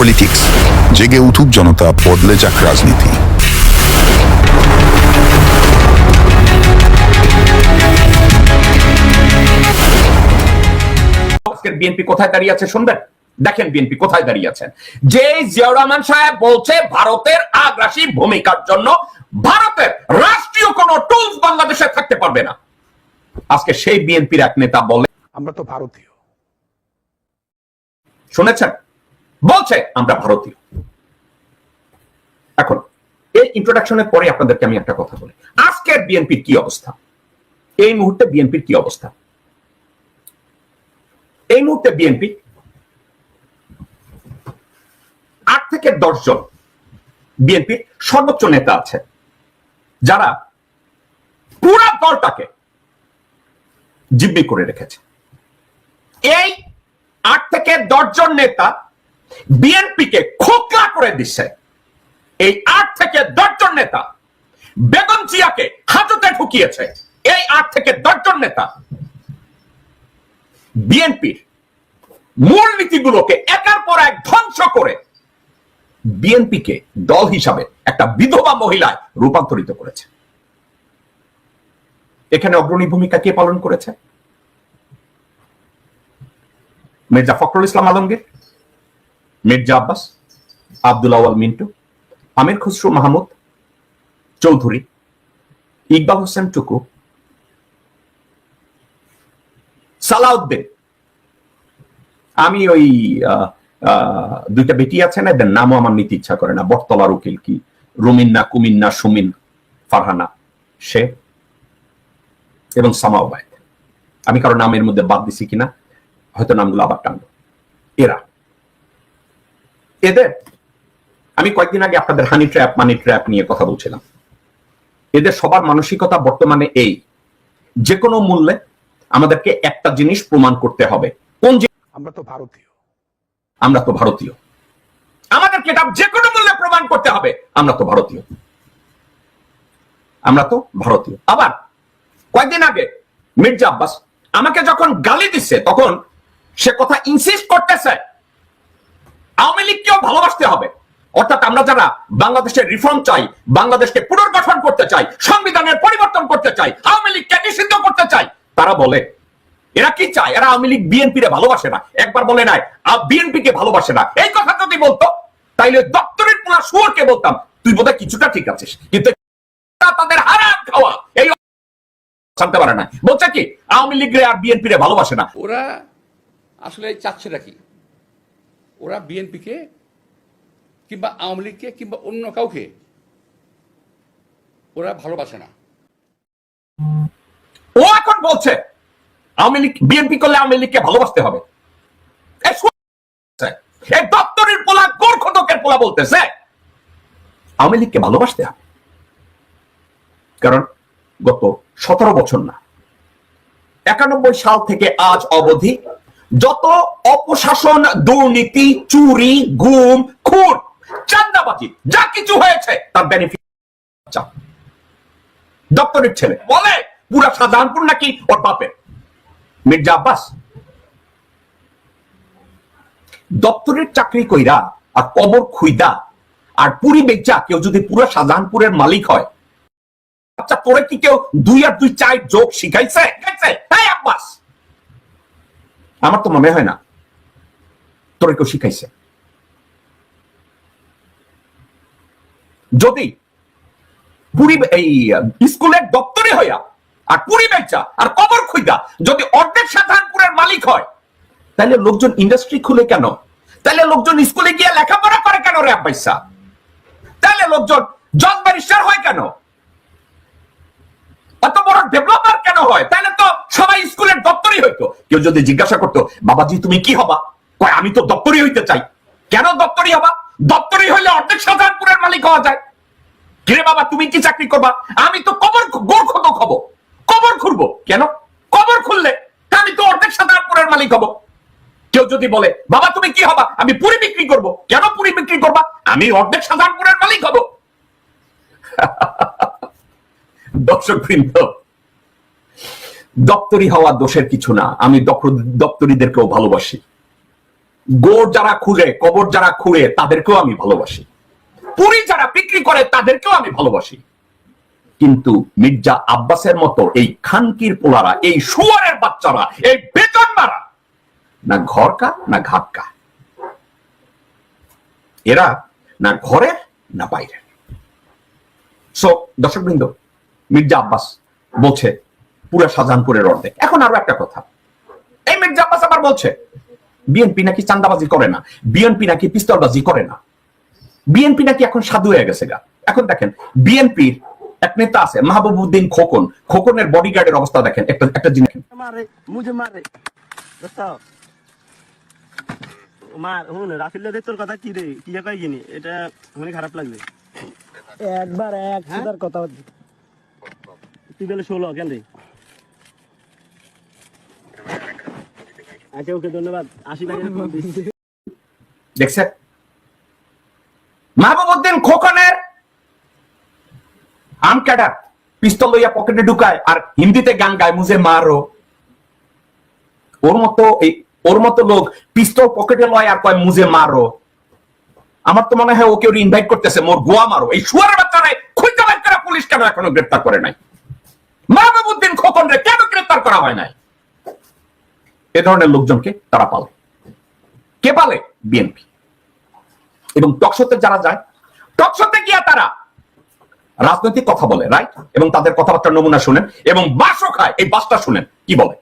Politics, জেগে উঠুক জনতা, বদলে যাক রাজনীতি। বিএনপি কোথায় দাঁড়িয়ে আছে শুনবেন। দেখেন বিএনপি কোথায় দাঁড়িয়ে আছেন। যে জিয়াউর রহমান সাহেব বলছে ভারতের আগ্রাসী ভূমিকার জন্য ভারতের রাষ্ট্রীয় কোন টুলস বাংলাদেশে থাকতে পারবে না, আজকে সেই বিএনপির এক নেতা বলে আমরা তো ভারতীয়। শুনেছেন, বলছে আমরা ভারতীয়। এখন এই ইন্ট্রোডাকশনের পরে আপনাদেরকে আমি একটা কথা বলি, আজকের বিএনপির কি অবস্থা, এই মুহূর্তে বিএনপির কি অবস্থা। এই মুহূর্তে বিএনপি 8 থেকে 10 জন বিএনপির সর্বোচ্চ নেতা আছে যারা পুরো দলটাকে জিম্মি করে রেখেছে। এই 8 থেকে 10 জন নেতা বিএনপিকে খোকলা করে দিচ্ছে। এই 8 থেকে 10 জন নেতা বেগম জিয়াকে হাজতে ঢুকিয়েছে। এই 8 থেকে 10 জন নেতা বিএনপির মূল নীতিগুলোকে একের পর এক ধ্বংস করে বিএনপিকে দল হিসাবে একটা বিধবা মহিলায় রূপান্তরিত করেছে। এখানে অগ্রণী ভূমিকা কে পালন করেছে? মির্জা ফখরুল ইসলাম আলমগীর, মির্জা আব্বাস, আব্দুল আওয়াল মিন্টু, আমির খুসরু মাহমুদ চৌধুরী, ইকবাল হোসেন টুকু, সালাউদ্দিন। আমি ওই দুইটা বেটি আছে না, এদের নামও আমার নিতে ইচ্ছা করে না, বটতলার উকিল কি রুমিন্না কুমিন্না সুমিন ফারহানা সে এবং সামাওয়াত। আমি কারো নামের মধ্যে বাদ দিছি কিনা হয়তো নামগুলো আবার টানবো। এদের আমি কয়েকদিন আগে আপনাদের হানি ট্র্যাপ মানি ট্র্যাপ নিয়ে কথা বলছিলাম। এদের সবার মানসিকতা বর্তমানে এই, যে কোনো মূল্যে আমাদেরকে একটা জিনিস প্রমাণ করতে হবে। কোন আমরা তো ভারতীয়। আমরা তো ভারতীয়, আমাদেরকে এটা যে কোনো মূল্যে প্রমাণ করতে হবে আমরা তো ভারতীয়, আমরা তো ভারতীয়। আবার কয়েকদিন আগে মির্জা আব্বাস আমাকে যখন গালি দিচ্ছে তখন সে কথা ইনসিস্ট করতেছে আওয়ামী লীগকেও ভালোবাসতে হবে। অর্থাৎ আমরা যারা বাংলাদেশের রিফর্ম চাই, বাংলাদেশকে পুনর্গঠন করতে চাই, সংবিধানের পরিবর্তন করতে চাই, আওয়ামী লীগকে নিষিদ্ধ করতে চাই, তারা বলে এরা কি চায়, এরা আওয়ামী লীগ বিএনপিরে ভালোবাসে না। একবার বলে নাই বিএনপিকে ভালোবাসে না, এই কথা যদি বলতো তাইলে দপ্তরের পোলা শুয়োরকে বলতাম তুই বোধহয় কিছুটা ঠিক আছিস, কিন্তু তাদের হারাম খাওয়া এই জানতে পারে না। বলছে কি আওয়ামী লীগরে আর বিএনপিরে ভালোবাসে না। ওরা আসলে চাচ্ছেটা কি? ওরা বিএনপিকে কিংবা আওয়ামী লীগকে কিংবা অন্য কাউকে ওরা ভালোবাসে না। ও এখন বলছে আওয়ামী লীগ বিএনপি করলে আওয়ামী লীগকে ভালোবাসতে হবে। এই দপ্তরের পোলা গোরখদকের পোলা বলতেছে আওয়ামী লীগকে ভালোবাসতে হবে, কারণ গত 17 বছর না 91 সাল থেকে আজ অবধি যত অপশাসন, দুর্নীতি, চুরি, গুম, খুন, চাঁদাবাজি যা কিছু হয়েছে তার বেনিফিট দপ্তরের ছেলে বলে পুরা সাধারণপুর নাকি ওর বাপের। মির্জা আব্বাস দপ্তরের চাকরি কইরা আর কবর খুইদা আর পুরি বেচা কেউ যদি পুরো শাহজাহানপুরের মালিক হয়, আচ্ছা তোরে কি কেউ 2 আর 2 4 যোগ শিখাইছে? এই আব্বাস আমার তো মনে হয় না তোরে কেউ শিখাইছে। যদি পুরি এই স্কুলের দপ্তরে হইয়া আর পুরি বেচা আর কবর খুইদা যদি অর্ধেক শাহজাহানপুরের মালিক হয়, তাহলে লোকজন ইন্ডাস্ট্রি খুলে কেন? তাহলে লোকজন স্কুলে গিয়ে লেখাপড়া করে কেন রে আব্বাইসা? তাহলে লোকজন জজ ব্যারিস্টার হয় কেন? অত বড় ডেভেলপার কেন হয়? তাহলে তো সবাই স্কুলের দপ্তরই হইতো। কেউ যদি জিজ্ঞাসা করতো বাবাজি তুমি কি হবা, কয় আমি তো দপ্তরই হইতে চাই। কেন দপ্তরই হবা? দপ্তরই হইলে অর্ধেক শাহজাহানপুরের মালিক হওয়া যায়। কিরে বাবা তুমি কি চাকরি করবা? আমি তো কবর গোরখদক হব। কবর খুলবো কেন? কবর খুললে আমি তো অর্ধেক শাহজাহানপুরের মালিক হব। কেউ যদি বলে বাবা তুমি কি হবা? আমি পুরি বিক্রি করব। কেন পুরি বিক্রি করবা? আমি অর্ধেক শাহজাহানপুরের মালিক হব। দর্শকবৃন্দ, দপ্তরি হওয়া দোষের কিছু না। আমি দপ্তরিদেরকেও ভালোবাসি। গোড় যারা খুঁড়ে, কবর যারা খুঁড়ে, তাদেরকেও আমি ভালোবাসি। পুরি যারা বিক্রি করে তাদেরকেও আমি ভালোবাসি। কিন্তু মির্জা আব্বাসের মতো এই খানকির পোলারা, এই শুয়ারের বাচ্চারা, এই বেতন মারা, না ঘর কা না ঘাট কা, এরা না ঘরের না বাইরের। সো দর্শকবৃন্দ, মির্জা আব্বাস বলছে পুরা শাহজাহানপুরের অর্ধেক। এখন আরো একটা কথা, এই মির্জা আব্বাস আবার বলছে বিএনপি নাকি চান্দাবাজি করে না, বিএনপি নাকি পিস্তলবাজি করে না, বিএনপি নাকি এখন সাধু হয়ে গেছে গা। এখন দেখেন বিএনপির এক নেতা আছে মাহবুবউদ্দিন খোকন, খোকনের বডিগার্ডের অবস্থা দেখেন। একটা জিনিস मारे मुझे मारे बताओ মার হুন রাফিল দে তোর কথা কি রে কি কই গিনি এটা মানে খারাপ লাগবে একবার 1000 কথা তুই বলে 16 কেন রে আচ্ছা ওকে ধন্যবাদ 80 টাকা দেখছেন মাহবুবউদ্দিন খোকনের আমকাটা পিস্তল লইয়া পকেটে ঢুকায় আর হিন্দিতে গান গায় মুঝে মারো। ওর মতো লোক পিস্তল পকেটে লয় আর কয় মুঝে মারো। আমার তো মনে হয় ওকে ওর ইনভাইট করতেছে মোর গোয়া মারো। এই শুয়ারের বাচ্চারা খুঁজে বের করে পুলিশ কেন এখনো গ্রেফতার করে নাই? মাহবুবউদ্দিন খোকনরে কেন গ্রেফতার করা হয় নাই? এ ধরনের লোকজনকে তারা পালে। কে পালে? বিএনপি। এবং টকশোতে যারা যায়, টকশোতে গিয়া তারা রাজনৈতিক কথা বলে, রাইট? এবং তাদের কথাবার্তার নমুনা শুনেন এবং বাসও খায়। এই বাসটা শুনেন কি বলে।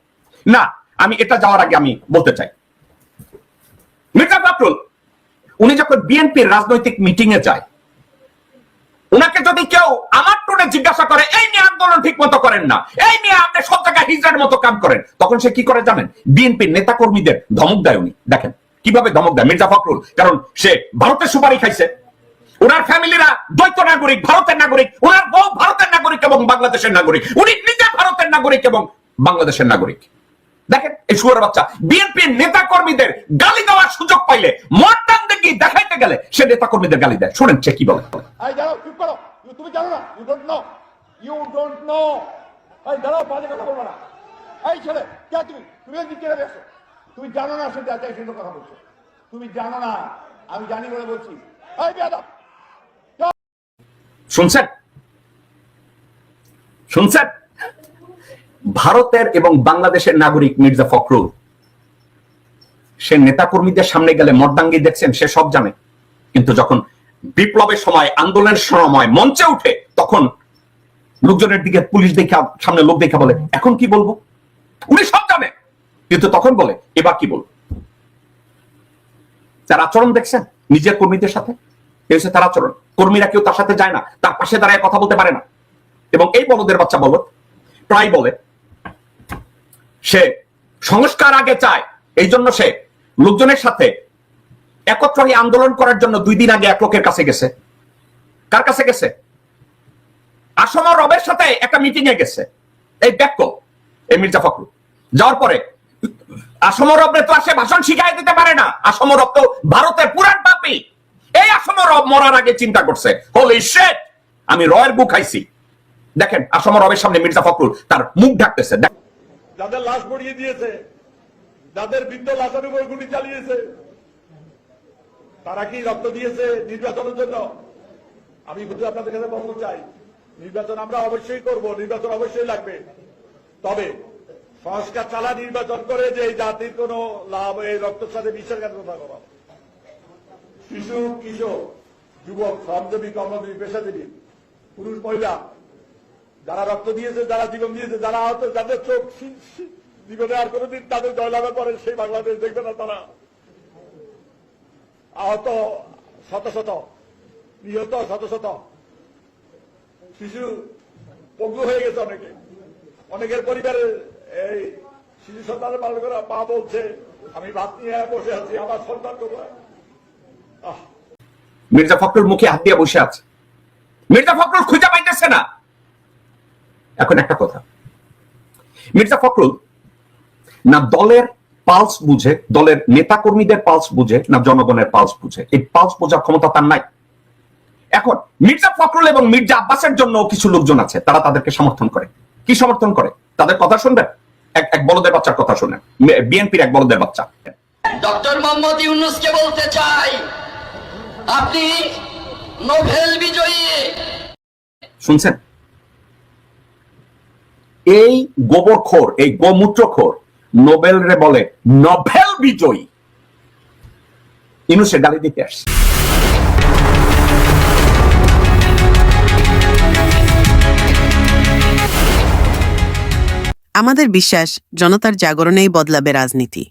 না, আমি এটা যাওয়ার আগে আমি বলতে চাই, মির্জা ফখরুল উনি যখন বিএনপির রাজনৈতিক মিটিং এ যায়, উনাকে যদি কেউ আমার টোনে জিজ্ঞাসা করে এই নিয়ে আন্দোলন ঠিক মতো করেন না, এই নিয়ে আপনি সব জায়গায় হিজড়ার মতো কাম করেন, তখন সে কি করে জানেন? বিএনপির নেতা কর্মীদের ধমক দেয়। উনি দেখেন কিভাবে ধমক দেয় মির্জা ফখরুল। কারণ সে ভারতের সুপারি খাইছে, ওনার ফ্যামিলিরা দ্বৈত নাগরিক, ভারতের নাগরিক, ওনার বউ ভারতের নাগরিক এবং বাংলাদেশের নাগরিক, উনি নিজে ভারতের নাগরিক এবং বাংলাদেশের নাগরিক। দেখেন এই শুয়ারের বাচ্চা বিএনপির নেতা কর্মীদের গালি দেওয়ার সুযোগ পাইলে, মর্দান দেখি দেখাইতে গেলে সে নেতা কর্মীদের গালি দেয়। শুনেন সে কি বলে। তুমি জানো না, ইউ ডোন্ট নো। এই দাঁড়াও, বাজে কথা বলবো না। এই ছেলে কে তুমি? তুমি এদিকে কেড়ে বেসো। তুমি জানো না সে যাচাই সুন্দর কথা বলছো। তুমি জানো না, আমি জানি বলে বলছি। এই বেয়াদব, শুনছেন? শুনছেন? ভারতের এবং বাংলাদেশের নাগরিক মির্জা ফখরুল, সে নেতা কর্মীদের সামনে গেলে মর্দাঙ্গি দেখছেন, সে সব জানে। কিন্তু যখন বিপ্লবের সময়, আন্দোলনের সময় মঞ্চে উঠে, তখন লোকজনের দিকে পুলিশ দেখা, সামনে লোক দেখা বলে এখন কি বলবো। উনি সব জানে, কিন্তু তখন বলে এবার কি বলবো। তার আচরণ দেখছেন নিজের কর্মীদের সাথে, এই হচ্ছে তার আচরণ। কর্মীরা কেউ তার সাথে যায় না, তার পাশে দাঁড়ায় কথা বলতে পারে না। এবং এই বলদের বাচ্চা বলদ প্রায় বলে সে সংস্কার আগে চায়, এই জন্য সে লোকজনের সাথে একত্র হয়ে আন্দোলন করার জন্য 2 দিন আগে এক লোকের কাছে গেছে। কার কাছে গেছে? আসম রবের সাথে একটা মিটিং এ গেছে এই ব্যাক্য এই মির্জা ফখরুল। যাওয়ার পরে আসম রবরে তো আসে ভাষণ শিখাই দিতে পারে না। আসম রব তো ভারতের পুরান পাপী। এই আসম রব মরার আগে চিন্তা করছে, হোলি শিট, আমি রয়ের বুক খাইছি। দেখেন আসম রবের সামনে মির্জা ফখরুল তার মুখ ঢাকতেছে। যাদের লাশ পড়িয়ে দিয়েছে, যাদের বৃদ্ধ লাশের উপর গুলি চালিয়েছে, তারা কি রক্ত দিয়েছে নির্বাচনের জন্য? আমি শুধু আপনাদের কাছে বলতে চাই, নির্বাচন আমরা অবশ্যই করব, নির্বাচন অবশ্যই লাগবে। তবে সংস্কার চালা নির্বাচন করে যে এই জাতির কোন লাভ, এই রক্তের সাথে বিশ্বাস কথা করা, শিশু, কিশোর, যুবক, শ্রমজীবী, কর্মজীবী, পেশাজীবী, পুরুষ, মহিলা, যারা রক্ত দিয়েছে, যারা জীবন দিয়েছে, যারা আহত, যাদের চোখ জীবনে আর কোনদিন তাদের জয়লাভের পরে সেই বাংলাদেশ দেখবে না, তারা আহত শত শত, নিহত শত শত, শিশু পঙ্গু হয়ে গেছে অনেকে, অনেকের পরিবারের এই শিশু সন্তানের পালন করা মা বলছে আমি ভাত নিয়ে বসে আছি, আমার সন্তান কোথায়? মির্জা ফখরুল মুখে হাত দিয়ে বসে আছে, মির্জা ফখরুল খুঁজে পাইতেছে না। এখন একটা কথা, মির্জা ফখরুল না দলের পালস বুঝে, দলের নেতা কর্মীদের পালস বুঝে, না জনগণের পালস বুঝে। এই পালস বোঝার ক্ষমতা তার নাই। এখন মির্জা ফখরুল এবং মির্জা আব্বাসের জন্য কিছু লোকজন আছে, তারা তাদেরকে সমর্থন করে। কি সমর্থন করে? তাদের কথা শুনবেন। এক বলদের বাচ্চার কথা শুনেন, বিএনপির এক বলদের বাচ্চা। ডক্টর মোহাম্মদ ইউনূসকে বলতে চাই, আপনি নোবেল বিজয়ী। শুনছেন, এই গোবরখোর, এই গোমূত্রখোর নোবেল রে বলে নোবেল বিজয়ী। ইউনূসের গালি দিতে আসছে। আমাদের বিশ্বাস জনতার জাগরণেই বদলাবে রাজনীতি।